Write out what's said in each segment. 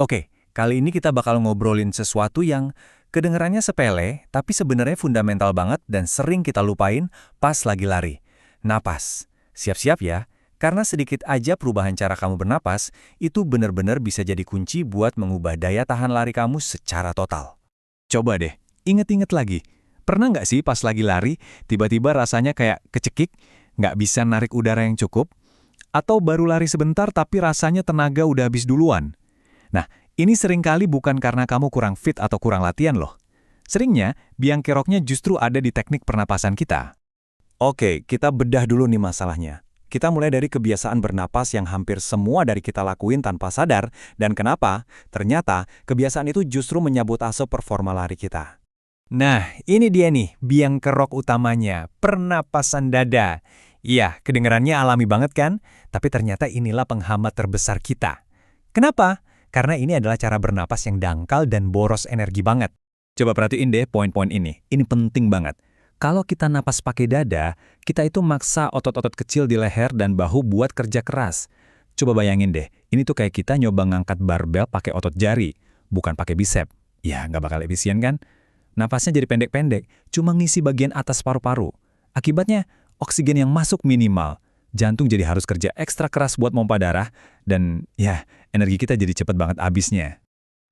Oke, kali ini kita bakal ngobrolin sesuatu yang kedengarannya sepele, tapi sebenarnya fundamental banget dan sering kita lupain pas lagi lari. Napas. Siap-siap ya, karena sedikit aja perubahan cara kamu bernapas, itu benar-benar bisa jadi kunci buat mengubah daya tahan lari kamu secara total. Coba deh, inget-inget lagi. Pernah nggak sih pas lagi lari, tiba-tiba rasanya kayak kecekik, nggak bisa narik udara yang cukup? Atau baru lari sebentar tapi rasanya tenaga udah habis duluan? Nah, ini seringkali bukan karena kamu kurang fit atau kurang latihan loh. Seringnya, biang keroknya justru ada di teknik pernapasan kita. Oke, kita bedah dulu nih masalahnya. Kita mulai dari kebiasaan bernapas yang hampir semua dari kita lakuin tanpa sadar, dan kenapa? Ternyata, kebiasaan itu justru menyabotase performa lari kita. Nah, ini dia nih, biang kerok utamanya, pernapasan dada. Iya, kedengarannya alami banget kan? Tapi ternyata inilah penghambat terbesar kita. Kenapa? Karena ini adalah cara bernapas yang dangkal dan boros energi banget. Coba perhatiin deh poin-poin ini. Ini penting banget. Kalau kita napas pakai dada, kita itu maksa otot-otot kecil di leher dan bahu buat kerja keras. Coba bayangin deh, ini tuh kayak kita nyoba ngangkat barbel pakai otot jari, bukan pakai bisep. Ya, nggak bakal efisien kan? Napasnya jadi pendek-pendek, cuma ngisi bagian atas paru-paru. Akibatnya, oksigen yang masuk minimal. Jantung jadi harus kerja ekstra keras buat pompa darah, dan ya, energi kita jadi cepet banget habisnya.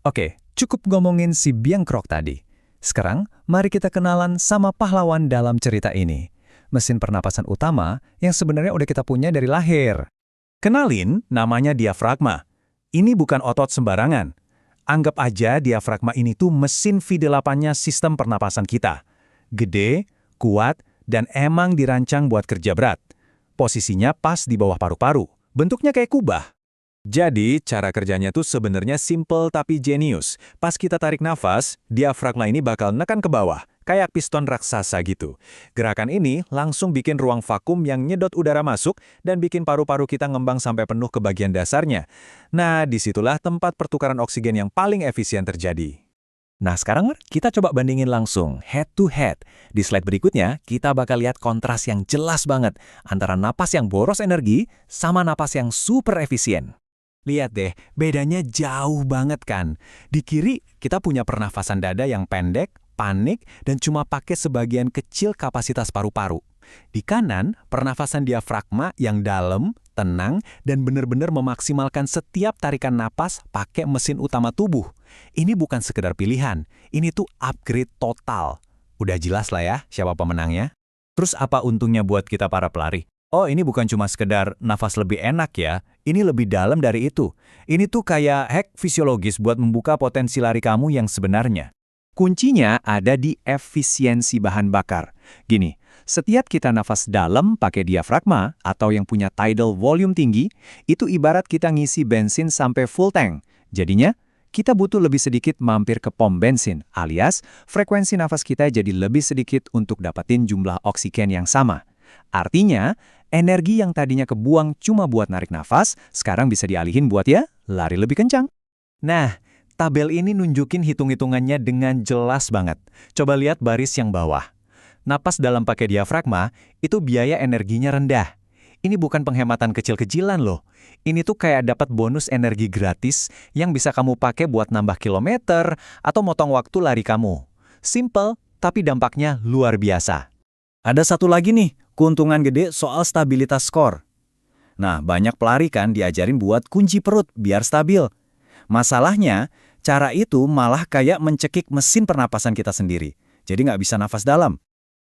Oke, cukup ngomongin si biang kerok tadi. Sekarang, mari kita kenalan sama pahlawan dalam cerita ini. Mesin pernapasan utama yang sebenarnya udah kita punya dari lahir. Kenalin, namanya diafragma. Ini bukan otot sembarangan. Anggap aja diafragma ini tuh mesin V8-nya sistem pernapasan kita. Gede, kuat, dan emang dirancang buat kerja berat. Posisinya pas di bawah paru-paru, bentuknya kayak kubah. Jadi, cara kerjanya tuh sebenarnya simple tapi jenius. Pas kita tarik nafas, diafragma ini bakal nekan ke bawah, kayak piston raksasa gitu. Gerakan ini langsung bikin ruang vakum yang nyedot udara masuk dan bikin paru-paru kita ngembang sampai penuh ke bagian dasarnya. Nah, disitulah tempat pertukaran oksigen yang paling efisien terjadi. Nah, sekarang kita coba bandingin langsung, head to head. Di slide berikutnya, kita bakal lihat kontras yang jelas banget antara napas yang boros energi sama napas yang super efisien. Lihat deh, bedanya jauh banget kan? Di kiri, kita punya pernafasan dada yang pendek, panik, dan cuma pakai sebagian kecil kapasitas paru-paru. Di kanan, pernafasan diafragma yang dalam, tenang, dan benar-benar memaksimalkan setiap tarikan napas pakai mesin utama tubuh. Ini bukan sekedar pilihan, ini tuh upgrade total. Udah jelas lah ya siapa pemenangnya. Terus apa untungnya buat kita para pelari? Oh, ini bukan cuma sekedar nafas lebih enak ya, ini lebih dalam dari itu. Ini tuh kayak hack fisiologis buat membuka potensi lari kamu yang sebenarnya. Kuncinya ada di efisiensi bahan bakar. Gini, setiap kita nafas dalam pakai diafragma atau yang punya tidal volume tinggi, itu ibarat kita ngisi bensin sampai full tank. Jadinya, kita butuh lebih sedikit mampir ke pom bensin, alias frekuensi nafas kita jadi lebih sedikit untuk dapatin jumlah oksigen yang sama. Artinya, energi yang tadinya kebuang cuma buat narik nafas, sekarang bisa dialihin buat ya, lari lebih kencang. Nah, tabel ini nunjukin hitung-hitungannya dengan jelas banget. Coba lihat baris yang bawah. Napas dalam pakai diafragma, itu biaya energinya rendah. Ini bukan penghematan kecil-kecilan loh. Ini tuh kayak dapat bonus energi gratis yang bisa kamu pakai buat nambah kilometer atau motong waktu lari kamu. Simple, tapi dampaknya luar biasa. Ada satu lagi nih, keuntungan gede soal stabilitas skor. Nah, banyak pelari kan diajarin buat kunci perut biar stabil. Masalahnya, cara itu malah kayak mencekik mesin pernapasan kita sendiri. Jadi nggak bisa nafas dalam.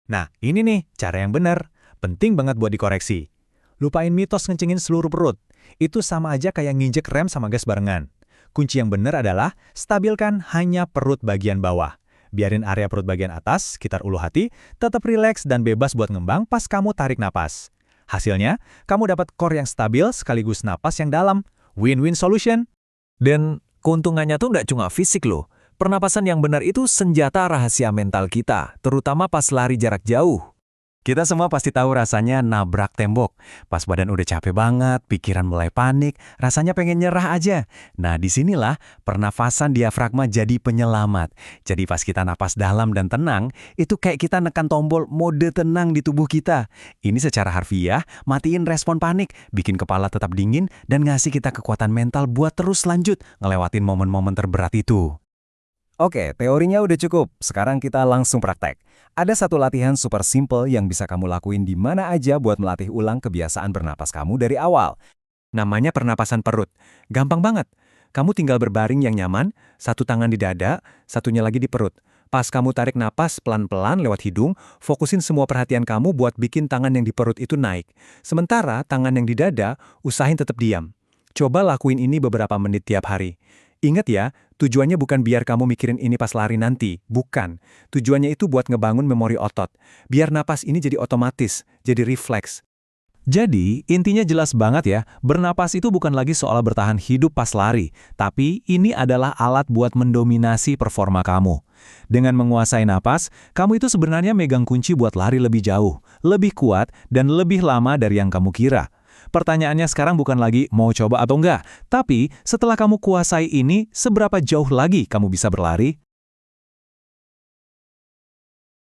Nah, ini nih cara yang benar. Penting banget buat dikoreksi. Lupain mitos ngencengin seluruh perut. Itu sama aja kayak nginjek rem sama gas barengan. Kunci yang benar adalah stabilkan hanya perut bagian bawah. Biarin area perut bagian atas, sekitar ulu hati, tetap rileks dan bebas buat ngembang pas kamu tarik napas. Hasilnya, kamu dapat core yang stabil sekaligus napas yang dalam. Win-win solution. Dan keuntungannya tuh nggak cuma fisik loh. Pernapasan yang benar itu senjata rahasia mental kita, terutama pas lari jarak jauh. Kita semua pasti tahu rasanya nabrak tembok. Pas badan udah capek banget, pikiran mulai panik, rasanya pengen nyerah aja. Nah, disinilah pernafasan diafragma jadi penyelamat. Jadi pas kita napas dalam dan tenang, itu kayak kita nekan tombol mode tenang di tubuh kita. Ini secara harfiah, matiin respon panik, bikin kepala tetap dingin, dan ngasih kita kekuatan mental buat terus lanjut ngelewatin momen-momen terberat itu. Oke, teorinya udah cukup. Sekarang kita langsung praktek. Ada satu latihan super simple yang bisa kamu lakuin di mana aja buat melatih ulang kebiasaan bernapas kamu dari awal. Namanya pernapasan perut. Gampang banget. Kamu tinggal berbaring yang nyaman, satu tangan di dada, satunya lagi di perut. Pas kamu tarik napas pelan-pelan lewat hidung, fokusin semua perhatian kamu buat bikin tangan yang di perut itu naik. Sementara tangan yang di dada, usahain tetap diam. Coba lakuin ini beberapa menit tiap hari. Ingat ya, tujuannya bukan biar kamu mikirin ini pas lari nanti. Bukan. Tujuannya itu buat ngebangun memori otot. Biar napas ini jadi otomatis, jadi refleks. Jadi, intinya jelas banget ya, bernapas itu bukan lagi soal bertahan hidup pas lari, tapi ini adalah alat buat mendominasi performa kamu. Dengan menguasai napas, kamu itu sebenarnya megang kunci buat lari lebih jauh, lebih kuat, dan lebih lama dari yang kamu kira. Pertanyaannya sekarang bukan lagi mau coba atau enggak, tapi setelah kamu kuasai ini, seberapa jauh lagi kamu bisa berlari?